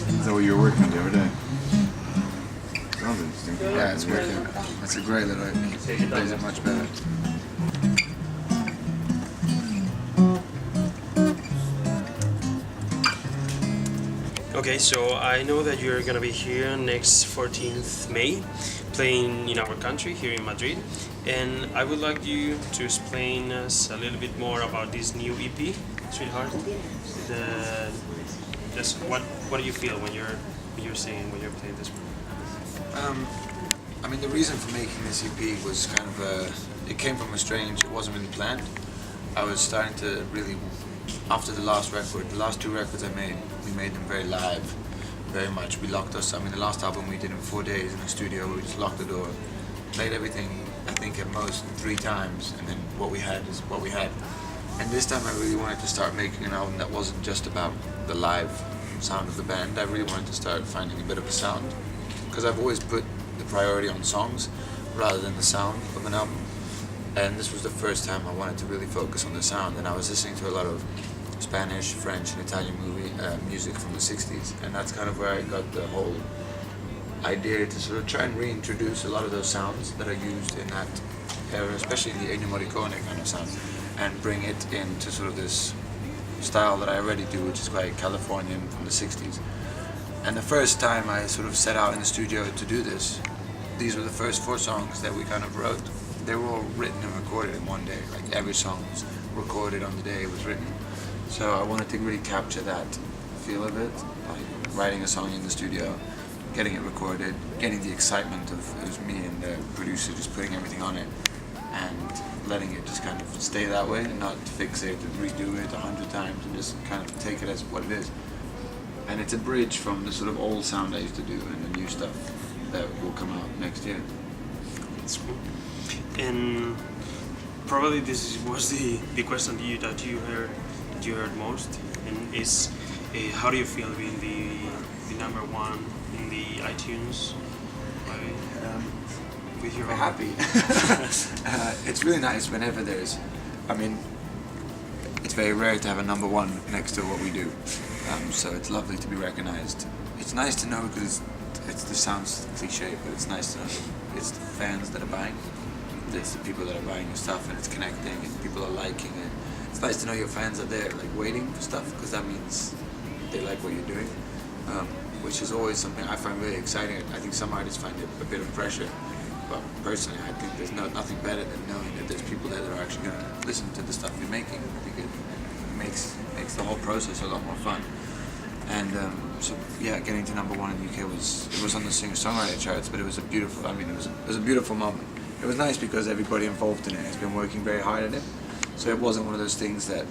Is that what you were working on the other day? Sounds interesting. Yeah, it's working. It's a great little EP. He plays it much better. Okay, so I know that you're gonna be here next 14th May, playing in our country here in Madrid, and I would like you to explain us a little bit more about this new EP, Sweetheart. Just what do you feel when you're singing, when you're playing this? I mean, the reason for making this EP was kind of it came from a strange, it wasn't really planned. I was starting to really, after the last record, the last two records I made, we made them very live, very much. We locked us, I mean, the last album we did in 4 days in the studio, we just locked the door, played everything, I think at most 3 times, and then what we had is what we had. And this time I really wanted to start making an album that wasn't just about the live sound of the band. I really wanted to start finding a bit of a sound, because I've always put the priority on songs rather than the sound of an album. And this was the first time I wanted to really focus on the sound, and I was listening to a lot of Spanish, French and Italian music from the 60s, and that's kind of where I got the whole idea to sort of try and reintroduce a lot of those sounds that are used in that era, especially the Ennio Morricone kind of sound, and bring it into sort of this style that I already do, which is quite Californian from the 60s. And the first time I sort of set out in the studio to do this, these were the first 4 songs that we kind of wrote. They were all written and recorded in one day, like every song was recorded on the day it was written. So I wanted to really capture that feel of it, like writing a song in the studio, getting it recorded, getting the excitement of it was me and the producer just putting everything on it and letting it just kind of stay that way and not fix it and redo it 100 times and just kind of take it as what it is. And it's a bridge from the sort of old sound I used to do and the new stuff that will come out next year. That's cool. And probably this was the question that you heard most, and is how do you feel being the number 1 in the iTunes with your happy. It's really nice whenever there's, I mean, it's very rare to have a number 1 next to what we do, so it's lovely to be recognized. It's nice to know because this sounds cliche, but it's nice to know it's the fans that are buying. It's the people that are buying your stuff, and it's connecting, and people are liking it. It's nice to know your fans are there, like waiting for stuff, because that means they like what you're doing, which is always something I find really exciting. I think some artists find it a bit of pressure, but personally, I think there's nothing better than knowing that there's people there that are actually going to listen to the stuff you're making. I think it makes the whole process a lot more fun. And so yeah, getting to number 1 in the UK was on the singer-songwriter charts, but it was a beautiful. I mean, it was a beautiful moment. It was nice because everybody involved in it has been working very hard at it, so it wasn't one of those things that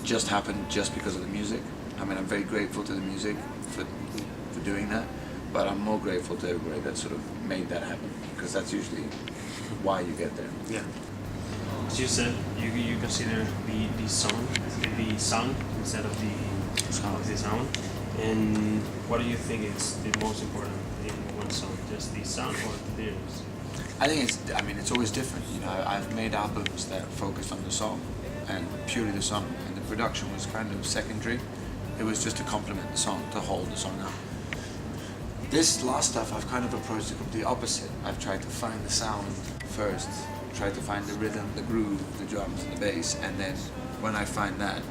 just happened just because of the music. I mean, I'm very grateful to the music for doing that, but I'm more grateful to everybody that sort of made that happen, because that's usually why you get there. Yeah. As you said, you consider the song instead of the sound. And what do you think is the most important in one song? Just the sound or the lyrics? I think it's always different. You know, I've made albums that focused on the song and purely the song, and the production was kind of secondary. It was just to complement the song, to hold the song up. This last stuff, I've kind of approached the complete opposite. I've tried to find the sound first, tried to find the rhythm, the groove, the drums and the bass, and then when I find that,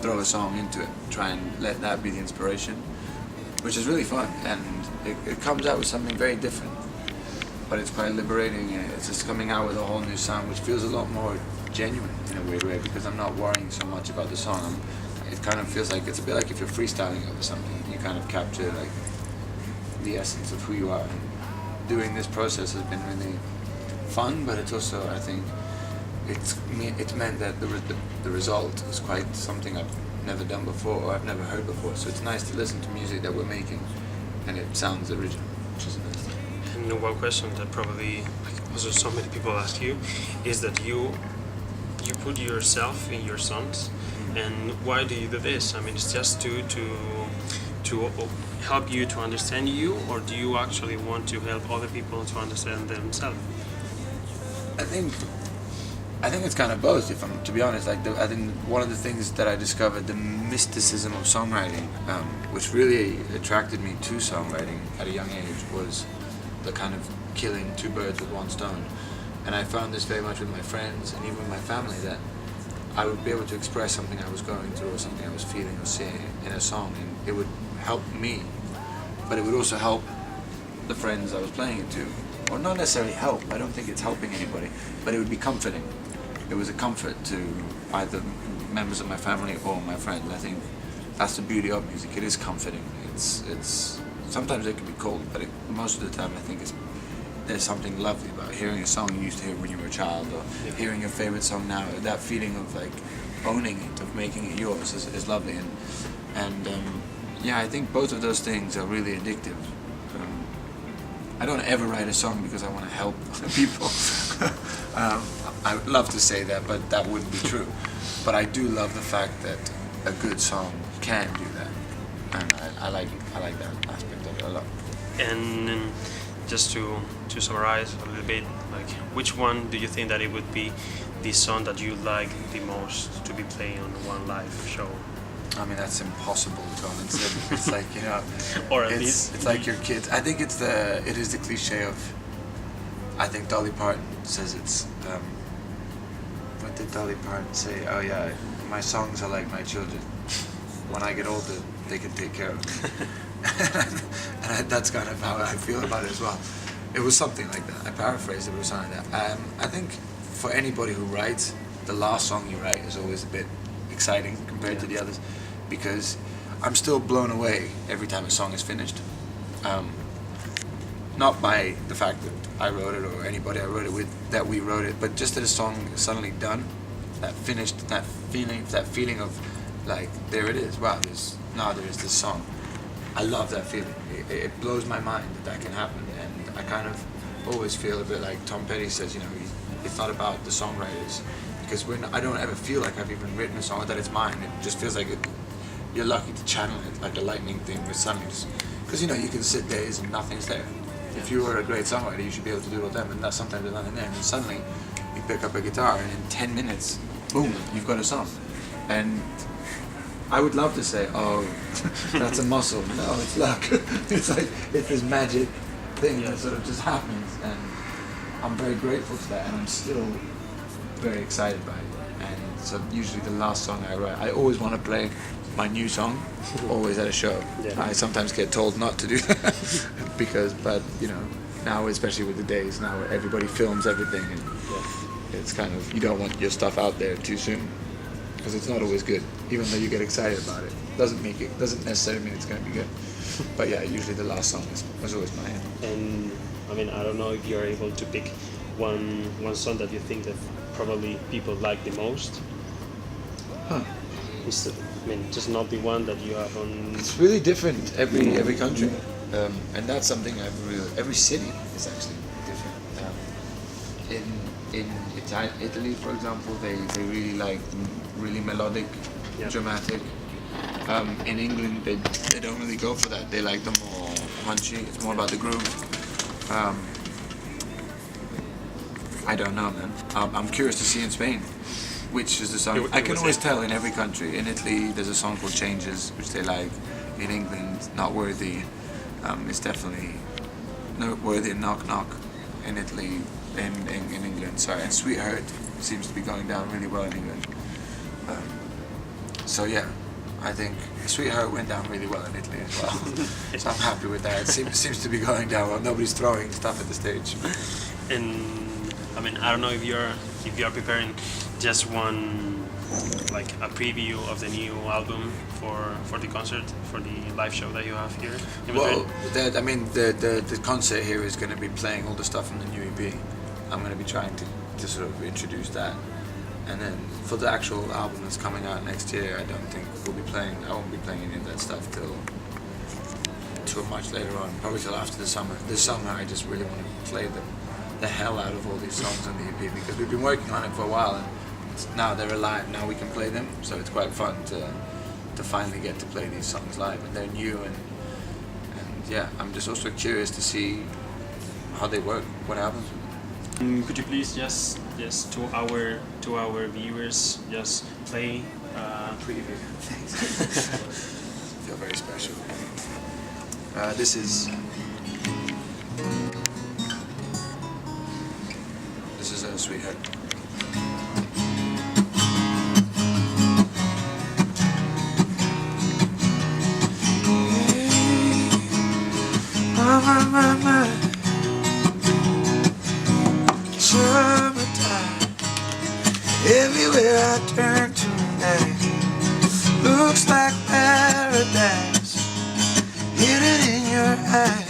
throw a song into it, try and let that be the inspiration, which is really fun, and it comes out with something very different. But it's quite liberating, and it's just coming out with a whole new sound, which feels a lot more genuine in a weird way, because I'm not worrying so much about the song. It kind of feels like it's a bit like if you're freestyling over something, you kind of capture like the essence of who you are. And doing this process has been really fun, but it's also, I think, it's meant that the result is quite something I've never done before or I've never heard before. So it's nice to listen to music that we're making, and it sounds original, which is nice. And one question that probably also so many people ask you is that you put yourself in your songs, and why do you do this? I mean, it's just to help you to understand you, or do you actually want to help other people to understand themselves? I think I think it's kind of both, if I'm to be honest. Like, I think one of the things that I discovered, the mysticism of songwriting, which really attracted me to songwriting at a young age, was the kind of killing two birds with one stone. And I found this very much with my friends and even with my family, that I would be able to express something I was going through or something I was feeling or seeing in a song, and it would help me, but it would also help the friends I was playing it to. Or not necessarily help, I don't think it's helping anybody, but it would be comforting. It was a comfort to either members of my family or my friends. I think that's the beauty of music. It is comforting. It's sometimes it can be cold, but most of the time I think there's something lovely about hearing a song you used to hear when you were a child, or hearing your favorite song now. That feeling of like owning it, of making it yours, is lovely. And yeah, I think both of those things are really addictive. I don't ever write a song because I want to help people. I would love to say that, but that wouldn't be true. But I do love the fact that a good song can do that, and I like that aspect of it a lot. And just to summarize a little bit, like, which one do you think that it would be the song that you like the most to be playing on one live show? I mean, that's impossible to answer. It's like, you know, Or at least it's like your kids. I think it is the cliche of, I think Dolly Parton says it's, what did Dolly Parton say? Oh yeah, my songs are like my children. When I get older, they can take care of me. And that's kind of how I feel about it as well. It was something like that. I paraphrased it, but it was something like that. I think for anybody who writes, the last song you write is always a bit exciting compared to the others, because I'm still blown away every time a song is finished. Not by the fact that I wrote it or anybody I wrote it with, that we wrote it, but just that a song is suddenly done, that finished, that feeling of like, there it is, wow, there is this song. I love that feeling. It blows my mind that can happen, and I kind of always feel a bit like Tom Petty says, you know, it's not about the songwriters, because I don't ever feel like I've even written a song, that it's mine. It just feels like you're lucky to channel it, like a lightning thing with suddenly, because you know, you can sit days and nothing's there. If you were a great songwriter, you should be able to do it all them, and that sometimes there's nothing there, and then suddenly you pick up a guitar, and in 10 minutes, boom, you've got a song. And I would love to say, oh, that's a muscle. No, it's luck. It's like, it's this magic thing that sort of just happens, and I'm very grateful to that, and I'm still very excited by it. And so usually the last song I write, I always want to play my new song, always at a show. Yeah. I sometimes get told not to do that, but you know, now especially with the days now where everybody films everything, and it's kind of, you don't want your stuff out there too soon, because it's not always good, even though you get excited about it. Doesn't necessarily mean it's going to be good. But yeah, usually the last song was always mine. And I mean, I don't know if you're able to pick one song that you think that probably people like the most. Huh. I mean, just not the one that you have on. It's really different every country, and that's something every city is actually different. In Italy, for example, they really like really melodic, dramatic. In England, they don't really go for that. They like the more punchy. It's more about the groove. I don't know, man. I'm curious to see in Spain which is the song. I can always tell in every country. In Italy, there's a song called Changes, which they like. In England, Not Worthy. It's definitely Not Worthy and Knock Knock in Italy. In England, sorry, and Sweetheart seems to be going down really well in England. So yeah, I think Sweetheart went down really well in Italy as well. So I'm happy with that. It seems to be going down well. Nobody's throwing stuff at the stage. And I mean, I don't know if you're preparing just one, like a preview of the new album for the concert, for the live show that you have here in Madrid. Well, the concert here is going to be playing all the stuff from the new EP. I'm going to be trying to sort of introduce that, and then for the actual album that's coming out next year, I don't think I won't be playing any of that stuff till much later on, probably till after the summer. This summer I just really want to play the hell out of all these songs on the EP, because we've been working on it for a while, and now they're alive, now we can play them, so it's quite fun to finally get to play these songs live, and they're new, and yeah, I'm just also curious to see how they work, what happens with them. Could you please just to our viewers just play preview? Thanks. Feel very special. This is a sweetheart. My. Summertime. Everywhere I turn tonight looks like paradise. Hidden in your eye.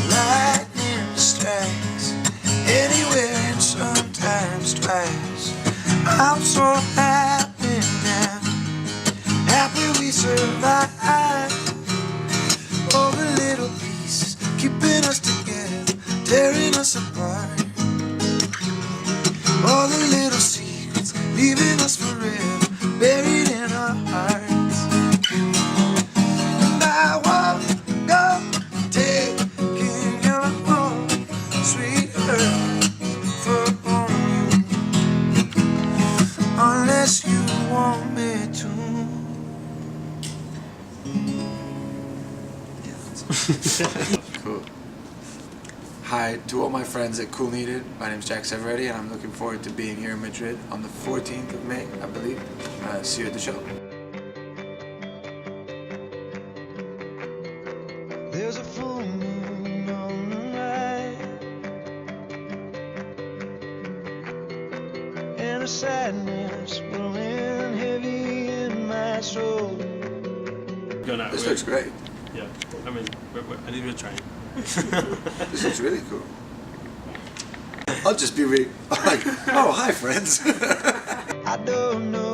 Lightning strikes anywhere and sometimes twice. I'm so happy now. Happy we survive. All the little pieces keeping us together, tearing us apart. All the little secrets leaving us forever, buried in our hearts. And I won't go taking you home, sweetheart, for you, unless you want me to. Cool. Hi to all my friends at Coolneeded. My name is Savoretti, and I'm looking forward to being here in Madrid on the 14th of May, I believe. See you at the show. There's a full moon on the night, and a sadness blowing heavy in my soul. This looks great. Yeah, I mean, I think we're trying. This looks really cool. I'll just be like, oh, hi, friends. I don't know